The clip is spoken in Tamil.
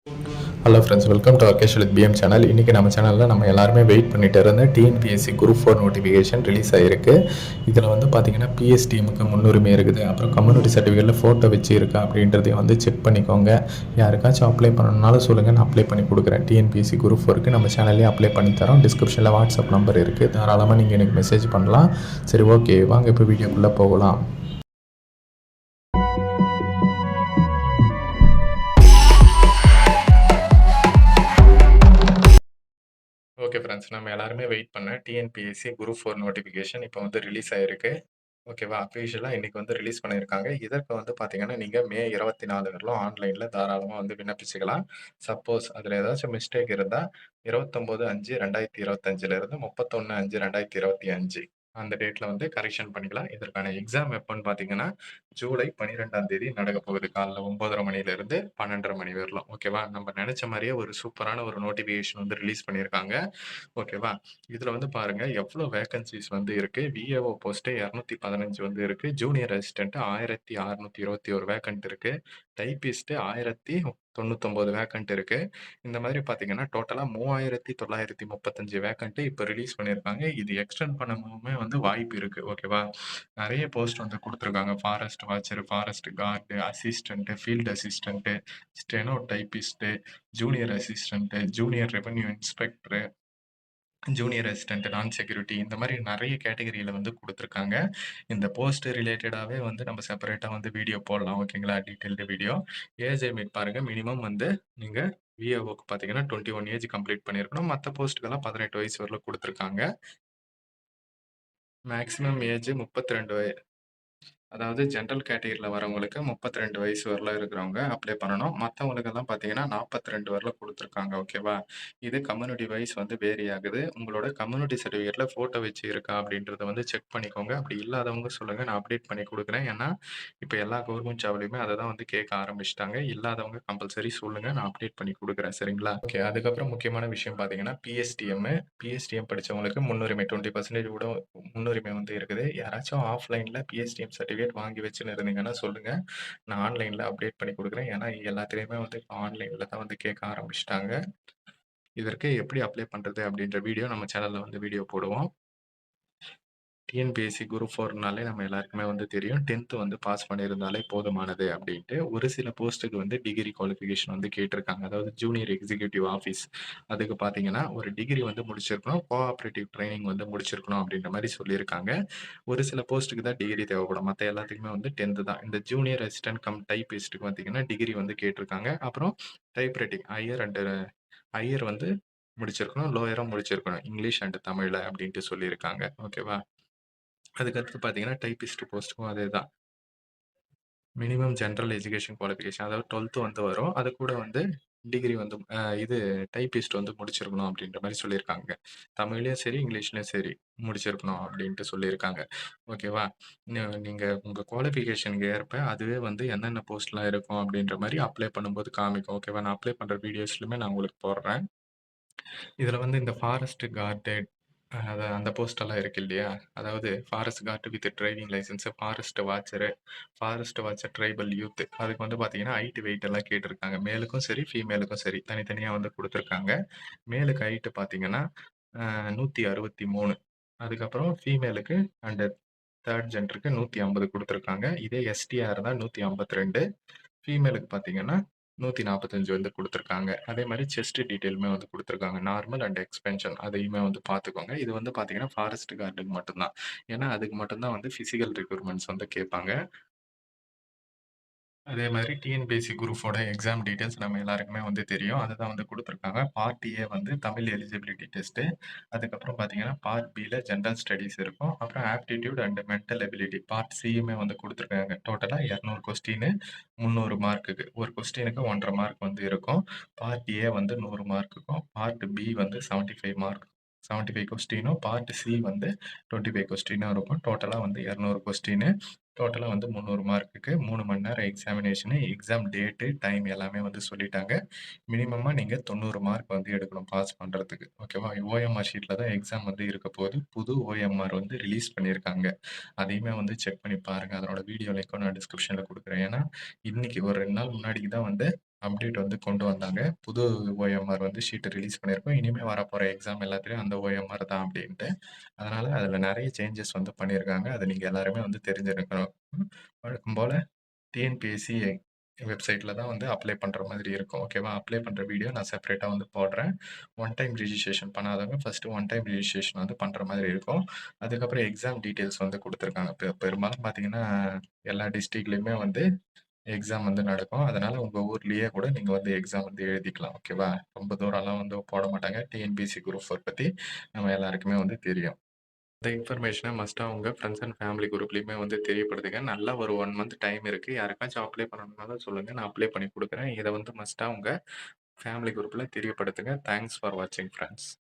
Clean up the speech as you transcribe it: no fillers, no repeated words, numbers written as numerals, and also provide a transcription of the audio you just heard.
Hello friends, welcome to Akesh with PM channel. இன்றைக்கி நம்ம சேனலில் நம்ம எல்லாருமே வெயிட் பண்ணிட்டு இருந்த டிஎன்பிஎஸ்சி குரூப் 4 நோட்டிஃபிகேஷன் ரிலீஸ் ஆகிருக்கு. இதில் வந்து பார்த்திங்கன்னா பிஎஸ்டிஎமுக்கு முன்னுரிமை இருக்குது. அப்புறம் கம்யூனிட்டி சர்டிஃபிகேட்டில் ஃபோட்டோ வச்சு இருக்கா அப்படின்றதையும் வந்து செக் பண்ணிக்கோங்க. யாருக்காச்சும் அப்ளை பண்ணணுன்னாலும் சொல்லுங்கள், நான் அப்ளை பண்ணி கொடுக்குறேன். டிஎன்பிஎஸ்சி குரூப் 4க்கு நம்ம சேனல்லே அப்ளை பண்ணி தரோம். டிஸ்கிரிப்ஷனில் வாட்ஸ்அப் நம்பர் இருக்குது, தாராளமாக நீங்கள் எனக்கு மெசேஜ் பண்ணலாம். சரி, ஓகே, வாங்க இப்போ வீடியோக்குள்ளே போகலாம். ஓகே ஃப்ரெண்ட்ஸ், நம்ம எல்லாருமே வெயிட் பண்ண டிஎன்பிஎஸ்சி குரூப் 4 நோட்டிஃபிகேஷன் இப்போ வந்து ரிலீஸ் ஆயிருக்கு. ஓகேவா? அஃபிஷியலாக இன்னைக்கு வந்து ரிலீஸ் பண்ணியிருக்காங்க. இதற்கு வந்து பார்த்தீங்கன்னா, நீங்கள் மே 24 வரலும் ஆன்லைனில் தாராளமாக வந்து விண்ணப்பிச்சுக்கலாம். சப்போஸ் அதில் ஏதாச்சும் மிஸ்டேக் இருந்தால் 29/5/2025 31/5/2025 அந்த டேட்டில் வந்து கரெக்ஷன் பண்ணிக்கலாம். இதற்கான எக்ஸாம் எப்போன்னு பார்த்தீங்கன்னா, ஜூலை 12ஆம் தேதி நடக்க போகுது. காலைல 9:30 மணிலேருந்து 12:30 மணி வரலாம். ஓகேவா? நம்ம நினச்ச மாதிரியே ஒரு சூப்பரான ஒரு நோட்டிஃபிகேஷன் வந்து ரிலீஸ் பண்ணியிருக்காங்க. ஓகேவா? இதுல வந்து பாருங்க எவ்வளோ வேக்கன்சிஸ் வந்து இருக்கு. விஏஓ போஸ்ட் 215 வந்து இருக்கு. ஜூனியர் அசிஸ்டன்ட் 1621 வேக்கன்ட் இருக்கு. டைப்பிஸ்ட் 1099 வேக்கன்ட் இருக்கு. இந்த மாதிரி பார்த்தீங்கன்னா, டோட்டலா 3935 வேக்கன்ட் இப்ப ரிலீஸ் பண்ணியிருக்காங்க. இது எக்ஸ்டெண்ட் பண்ணவுமே வந்து வாய்ப்பு இருக்கு. ஓகேவா? நெறைய போஸ்ட் வந்து குடுத்துருக்காங்க. Forest watcher, forest card, assistant, field assistant, steno typist, junior assistant, junior revenue inspector, junior assistant, நான் செக்யூரிட்டி, இந்த மாதிரி நிறைய கேட்டகரியில வந்து கொடுத்துருக்காங்க. இந்த போஸ்ட் ரிலேட்டடாவே வந்து நம்ம செப்பரேட்டா வந்து வீடியோ போடலாம். ஓகேங்களா? Detailed video. ஏஜ் லிமிட் பாருங்க, மினிமம் வந்து நீங்க விஏஓக்கு பார்த்தீங்கன்னா 21 ஏஜ் கம்ப்ளீட் பண்ணியிருக்கணும். மற்ற போஸ்ட்டுக்கெல்லாம் 18 வயசு வரலும் கொடுத்துருக்காங்க. மேக்ஸிமம் ஏஜ் 32 அதாவது ஜென்ரல் கேட்டகரியில வரவங்களுக்கு 32 வயசு வரல இருக்கிறவங்க அப்ளை பண்ணணும். மத்தவங்களுக்கெல்லாம் பார்த்தீங்கன்னா 42 வரல குடுத்துருக்காங்க. ஓகேவா? இது கம்யூனிட்டி வைஸ் வந்து வேரி ஆகுது. உங்களோட கம்யூனிட்டி சர்டிஃபிகேட்ல ஃபோட்டோ வச்சு இருக்கா அப்படின்றத வந்து செக் பண்ணிக்கோங்க. அப்படி இல்லாதவங்க சொல்லுங்க, நான் அப்டேட் பண்ணி குடுக்குறேன். ஏன்னா, இப்ப எல்லா கவர்மெண்ட் ஜாப்லயுமே அத தான் வந்து கேட்க ஆரம்பிச்சுட்டாங்க. இல்லாதவங்க கம்பல்சரி சொல்லுங்க, நான் அப்டேட் பண்ணி குடுக்குறேன். சரிங்களா? ஓகே. அதுக்கப்புறம் முக்கியமான விஷயம் பார்த்தீங்கன்னா, பிஎஸ்டிஎம் படிச்சவங்களுக்கு முன்னுரிமை 20% கூட முன்னுரிமை வந்து இருக்குது. யாராச்சும் ஆஃப்லைன்ல பிஎஸ்டிஎம் சர்டிஃபிகேட் வாங்கி வச்சுன்னு இருந்தீங்கன்னா சொல்லுங்க. நான் ஆன்லைன்ல அப்டேட் பண்ணி குடுக்குறேன். ஏன்னா, எல்லாத்துலயுமே வந்து இப்ப ஆன்லைன்ல தான் வந்து கேட்க ஆரம்பிச்சுட்டாங்க. இதற்கு எப்படி அப்ளை பண்றது அப்படின்ற வீடியோ நம்ம சேனல்ல வந்து வீடியோ போடுவோம். டிஎன்பிஎஸ்சி குரூப் 4னாலே நம்ம எல்லாருக்குமே வந்து தெரியும். 10த் வந்து பாஸ் பண்ணியிருந்தாலே போதுமானது அப்படின்ட்டு. ஒரு சில போஸ்ட்டுக்கு வந்து டிகிரி குவாலிஃபிகேஷன் வந்து கேட்டிருக்காங்க. அதாவது ஜூனியர் எக்ஸிக்யூட்டிவ் ஆஃபீஸ். அதுக்கு பார்த்தீங்கன்னா, ஒரு டிகிரி வந்து முடிச்சிருக்கணும். கோஆப்பரேட்டிவ் ட்ரெய்னிங் வந்து முடிச்சிருக்கணும் அப்படின்ற மாரி சொல்லியிருக்காங்க. ஒரு சில போஸ்ட்டுக்கு தான் டிகிரி தேவைப்படும். மத்த எல்லாத்துக்குமே வந்து 10த் தான். இந்த ஜூனியர் அசிஸ்டன்ட் கம் டைப்பிஸ்ட்க்கு பார்த்தீங்கன்னா, டிகிரி வந்து கேட்டிருக்காங்க. அப்புறம் டைப் ரைட்டிங் ஹையர் வந்து முடிச்சிருக்கணும். லோயரும் முடிச்சிருக்கணும். இங்கிலீஷ் அண்ட் தமிழ்ல அப்படின்ட்டு சொல்லியிருக்காங்க. ஓகேவா? அதுக்கடுத்து பார்த்தீங்கன்னா, டைப்பிஸ்ட் போஸ்ட்டுக்கும் அதேதான். மினிமம் ஜெனரல் எஜுகேஷன் குவாலிஃபிகேஷன் அதாவது 12த் வந்து வரும். அது கூட வந்து டிகிரி வந்து இது டைப்பிஸ்ட் வந்து முடிச்சிருக்கணும் அப்படின்ற மாரி சொல்லியிருக்காங்க. தமிழ்லயும் சரி, இங்கிலீஷ்லயும் சரி முடிச்சிருக்கணும் அப்படின்ட்டு சொல்லியிருக்காங்க. ஓகேவா? நீங்க உங்க குவாலிஃபிகேஷனுக்கு ஏற்ப அதுவே வந்து என்னென்ன போஸ்ட்லாம் இருக்கும் அப்படின்ற மாரி அப்ளை பண்ணும்போது காமிக்கும். ஓகேவா? நான் அப்ளை பண்ற வீடியோஸ்லயுமே நான் உங்களுக்கு போடுறேன். இதுல வந்து இந்த ஃபாரஸ்ட் கார்டு அந்த போஸ்ட் எல்லாம் இருக்கு இல்லையா? அதாவது forest guard with driving licence, forest watcher tribal youth. அதுக்கு வந்து பார்த்தீங்கன்னா, ஹைட், வெயிட் எல்லாம் கேட்டிருக்காங்க. மேலுக்கும் சரி, ஃபீமேலுக்கும் சரி தனித்தனியா வந்து குடுத்துருக்காங்க. மேலுக்கு ஹைட் பார்த்தீங்கன்னா, 163. அதுக்கப்புறம் ஃபீமேலுக்கு அண்ட் 3 ஜெண்டருக்கு 150 குடுத்துருக்காங்க. இதே எஸ்டியா இருந்தா 152. ஃபீமேலுக்கு பார்த்தீங்கன்னா, 145 வந்து குடுத்துருக்காங்க. அதே மாரி செஸ்ட் டீட்டெயிலுமே வந்து குடுத்துருக்காங்க. நார்மல் அண்ட் எக்ஸ்பென்ஷன் அதையுமே வந்து பார்த்துக்கோங்க. இது வந்து பார்த்தீங்கன்னா, ஃபாரஸ்ட் கார்டுக்கு மட்டும் தான். ஏன்னா, அதுக்கு மட்டும் தான் வந்து பிசிக்கல் ரிக்வயர்மென்ட்ஸ் வந்து கேட்பாங்க. அதே மாதிரி டிஎன்பிஎஸ்சி குரூப்போட எக்ஸாம் டீட்டெயில்ஸ் நம்ம எல்லாருக்குமே வந்து தெரியும். அதுதான் வந்து குடுத்துருக்காங்க. பார்ட் ஏ வந்து தமிழ் எலிஜிபிலிட்டி டெஸ்ட்டு. அதுக்கப்புறம் பார்த்தீங்கன்னா, பார்ட் பில ஜெனரல் ஸ்டடீஸ் இருக்கும். அப்புறம் aptitude and mental ability part சியுமே வந்து குடுத்துருக்காங்க. டோட்டலா 200 கொஸ்டினு 300 மார்க்குக்கு. ஒரு கொஸ்டினுக்கு 1 1/2 மார்க் வந்து இருக்கும். பார்ட் ஏ வந்து 100 மார்க்குக்கும், பார்ட் பி வந்து 75 மார்க் 75 கொஸ்டினும், பார்ட் சி வந்து 25 கொஸ்டினும் இருக்கும். டோட்டலா வந்து 200 கொஸ்டினு. டோட்டலா வந்து 300 மார்க்குக்கு 3 மணி நேரம் எக்ஸாமினேஷனு. எக்ஸாம் டேட்டு, டைம் எல்லாமே வந்து சொல்லிட்டாங்க. மினிமமா நீங்க 90 மார்க் வந்து எடுக்கணும் பாஸ் பண்றதுக்கு. ஓகேவா? ஓஎம்ஆர் ஷீட்ல தான் எக்ஸாம் வந்து இருக்க போகுது. புது ஓஎம்ஆர் வந்து ரிலீஸ் பண்ணியிருக்காங்க. அதையுமே வந்து செக் பண்ணி பாருங்க. அதனோட வீடியோ லிங்க்கும் நான் டிஸ்கிரிப்ஷன்ல குடுக்குறேன். ஏன்னா, இன்னைக்கு ஒரு 2 நாள் முன்னாடிக்கு தான் வந்து அப்டேட் வந்து கொண்டு வந்தாங்க. புது ஓஎம்ஆர் வந்து ஷீட் ரிலீஸ் பண்ணியிருக்கோம். இனிமே வரப்போற எக்ஸாம் எல்லாத்துலயும் அந்த ஓஎம்ஆர் தான் அப்டின்ட்டு. அதனால அதுல நெறைய சேஞ்சஸ் வந்து பண்ணியிருக்காங்க. அத நீங்க எல்லாருமே வந்து தெரிஞ்சிருக்கணும். வழக்கம் போல டிஎன்பிஎஸ்சி வெப்சைட்ல தான் வந்து அப்ளை பண்ற மாதிரி இருக்கும். ஓகேவா? அப்ளை பண்ற வீடியோ நான் செப்பரேட்டா வந்து போடுறேன். ஒன் டைம் ரிஜிஸ்ட்ரேஷன் பண்ணாதவங்க ஃபர்ஸ்ட் ஒன் டைம் ரிஜிஸ்ட்ரேஷன் வந்து பண்ற மாதிரி இருக்கும். அதுக்கப்புறம் எக்ஸாம் டீட்டெயில்ஸ் வந்து குடுத்துருக்காங்க. பெரும்பாலும் பார்த்தீங்கன்னா, எல்லா டிஸ்ட்ரிக்ட்லயுமே வந்து எக்ஸாம் வந்து நடக்கும். அதனால உங்க ஊர்லயே கூட நீங்க வந்து எக்ஸாம் வந்து எழுதிக்கலாம். ஓகேவா? ரொம்ப தூரம்லாம் வந்து போட மாட்டாங்க. டிஎன்பிஎஸ்சி குரூப் 4 பத்தி நம்ம எல்லாருக்குமே வந்து தெரியும். இந்த இன்ஃபர்மேஷன மஸ்ட்டா உங்க ஃப்ரெண்ட்ஸ் அண்ட் ஃபேமிலி குரூப்லயுமே வந்து தெரியப்படுத்துங்க. நல்லா ஒரு 1 மந்த் டைம் இருக்கு. யாருக்காச்சும் அப்ளை பண்ணணும்னாலும் சொல்லுங்க. நான் அப்ளை பண்ணி குடுக்குறேன். இத வந்து மஸ்ட்டா உங்க ஃபேமிலி குரூப்ல தெரியப்படுத்துங்க. தேங்க்ஸ் ஃபார் வாட்சிங் ஃபிரெண்ட்ஸ்.